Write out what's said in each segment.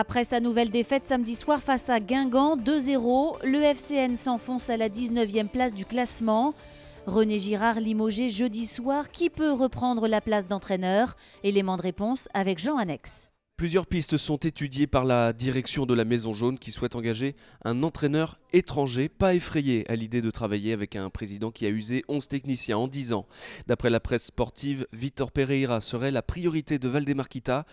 Après sa nouvelle défaite samedi soir face à Guingamp 2-0, le FCN s'enfonce à la 19e place du classement. René Girard limogé jeudi soir, qui peut reprendre la place d'entraîneur? Élément de réponse avec Jean Annex. Plusieurs pistes sont étudiées par la direction de la Maison Jaune qui souhaite engager un entraîneur étranger, pas effrayé à l'idée de travailler avec un président qui a usé 11 techniciens en 10 ans. D'après la presse sportive, Vitor Pereira serait la priorité de Valdemarquita.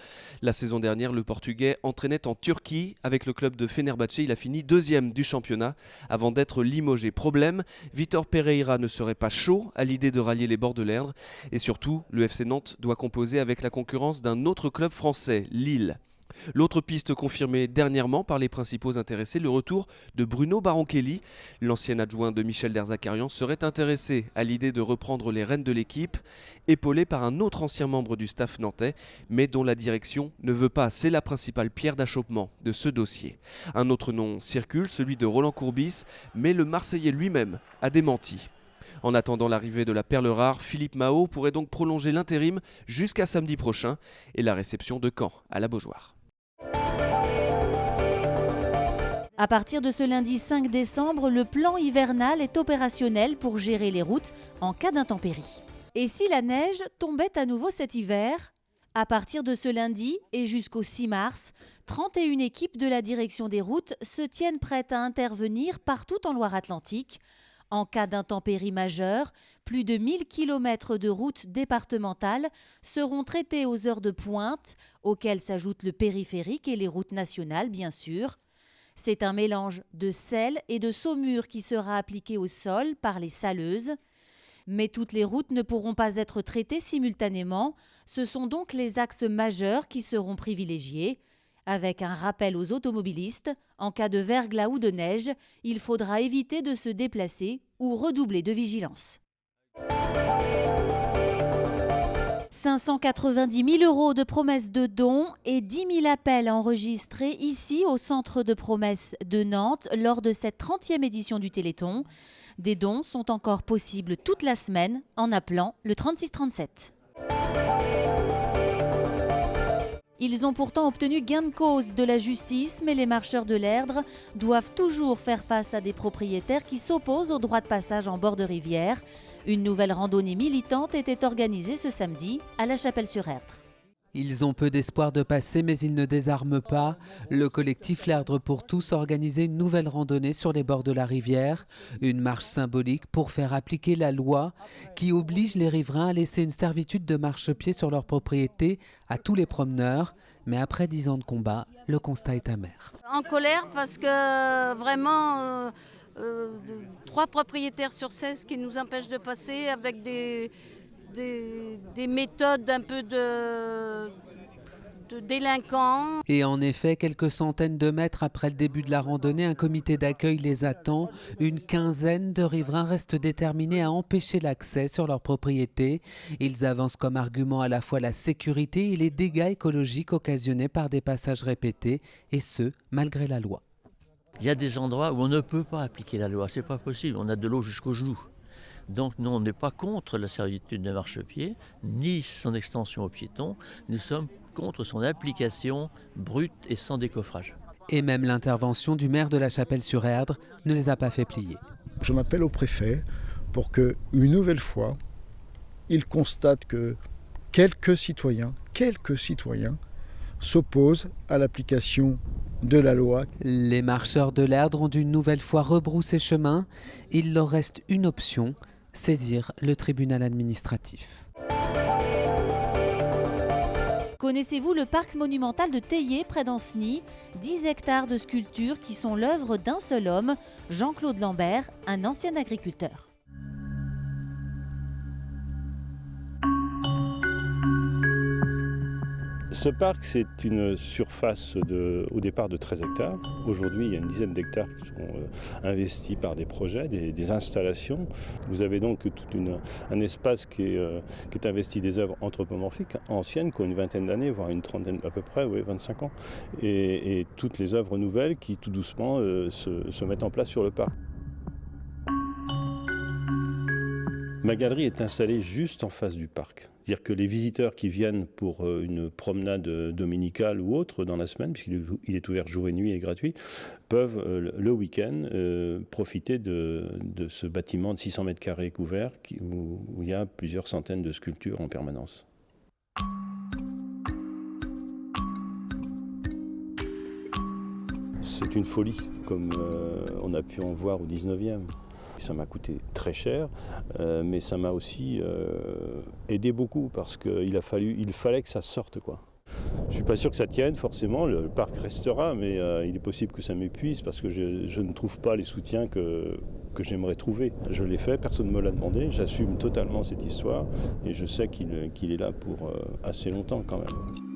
La saison dernière, le Portugais entraînait en Turquie avec le club de Fenerbahçe. Il a fini 2e du championnat avant d'être limogé. Problème, Vitor Pereira ne serait pas chaud à l'idée de rallier les bords de l'Erdre. Et surtout, le FC Nantes doit composer avec la concurrence d'un autre club français, Lille. L'autre piste confirmée dernièrement par les principaux intéressés, le retour de Bruno Baronchelli. L'ancien adjoint de Michel Derzakarian serait intéressé à l'idée de reprendre les rênes de l'équipe, épaulé par un autre ancien membre du staff nantais, mais dont la direction ne veut pas. C'est la principale pierre d'achoppement de ce dossier. Un autre nom circule, celui de Roland Courbis, mais le Marseillais lui-même a démenti. En attendant l'arrivée de la perle rare, Philippe Mao pourrait donc prolonger l'intérim jusqu'à samedi prochain et la réception de Caen à la Beaujoire. À partir de ce lundi 5 décembre, le plan hivernal est opérationnel pour gérer les routes en cas d'intempéries. Et si la neige tombait à nouveau cet hiver? À partir de ce lundi et jusqu'au 6 mars, 31 équipes de la direction des routes se tiennent prêtes à intervenir partout en Loire-Atlantique. En cas d'intempéries majeures, plus de 1000 km de routes départementales seront traitées aux heures de pointe, auxquelles s'ajoutent le périphérique et les routes nationales, bien sûr. C'est un mélange de sel et de saumure qui sera appliqué au sol par les saleuses. Mais toutes les routes ne pourront pas être traitées simultanément. Ce sont donc les axes majeurs qui seront privilégiés. Avec un rappel aux automobilistes, en cas de verglas ou de neige, il faudra éviter de se déplacer ou redoubler de vigilance. 590 000 € de promesses de dons et 10 000 appels enregistrés ici au centre de promesses de Nantes lors de cette 30e édition du Téléthon. Des dons sont encore possibles toute la semaine en appelant le 3637. Ils ont pourtant obtenu gain de cause de la justice, mais les marcheurs de l'Erdre doivent toujours faire face à des propriétaires qui s'opposent au droit de passage en bord de rivière. Une nouvelle randonnée militante était organisée ce samedi à La Chapelle-sur-Erdre. Ils ont peu d'espoir de passer, mais ils ne désarment pas. Le collectif L'Erdre pour tous a organisé une nouvelle randonnée sur les bords de la rivière. Une marche symbolique pour faire appliquer la loi qui oblige les riverains à laisser une servitude de marchepied sur leur propriété à tous les promeneurs. Mais après 10 ans de combat, le constat est amer. En colère parce que vraiment 3 propriétaires sur 16 qui nous empêchent de passer avec des méthodes un peu de délinquants. Et en effet, quelques centaines de mètres après le début de la randonnée, un comité d'accueil les attend. Une quinzaine de riverains restent déterminés à empêcher l'accès sur leur propriété. Ils avancent comme argument à la fois la sécurité et les dégâts écologiques occasionnés par des passages répétés, et ce, malgré la loi. Il y a des endroits où on ne peut pas appliquer la loi, c'est pas possible, on a de l'eau jusqu'aux genoux. Donc nous, on n'est pas contre la servitude de marchepied, ni son extension aux piétons, nous sommes contre son application brute et sans décoffrage. Et même l'intervention du maire de La Chapelle-sur-Erdre ne les a pas fait plier. Je m'appelle au préfet pour que, une nouvelle fois, il constate que quelques citoyens s'opposent à l'application de la loi. Les marcheurs de l'Erdre ont d'une nouvelle fois rebroussé chemin. Il leur reste une option, saisir le tribunal administratif. Connaissez-vous le parc monumental de Théier près d'Ancenis? 10 hectares de sculptures qui sont l'œuvre d'un seul homme, Jean-Claude Lambert, un ancien agriculteur. Ce parc, c'est une surface au départ de 13 hectares. Aujourd'hui, il y a une dizaine d'hectares qui sont investis par des projets, des installations. Vous avez donc tout un espace qui est investi des œuvres anthropomorphiques anciennes, qui ont une vingtaine d'années, voire une trentaine à peu près, 25 ans. Et toutes les œuvres nouvelles qui, tout doucement, se mettent en place sur le parc. Ma galerie est installée juste en face du parc. C'est-à-dire que les visiteurs qui viennent pour une promenade dominicale ou autre dans la semaine, puisqu'il est ouvert jour et nuit et gratuit, peuvent le week-end profiter de ce bâtiment de 600 mètres carrés couvert où il y a plusieurs centaines de sculptures en permanence. C'est une folie, comme on a pu en voir au 19e. Ça m'a coûté très cher, mais ça m'a aussi aidé beaucoup parce qu'il fallait que ça sorte, quoi. Je ne suis pas sûr que ça tienne forcément, le parc restera, mais il est possible que ça m'épuise parce que je ne trouve pas les soutiens que j'aimerais trouver. Je l'ai fait, personne ne me l'a demandé, j'assume totalement cette histoire et je sais qu'il est là pour assez longtemps quand même.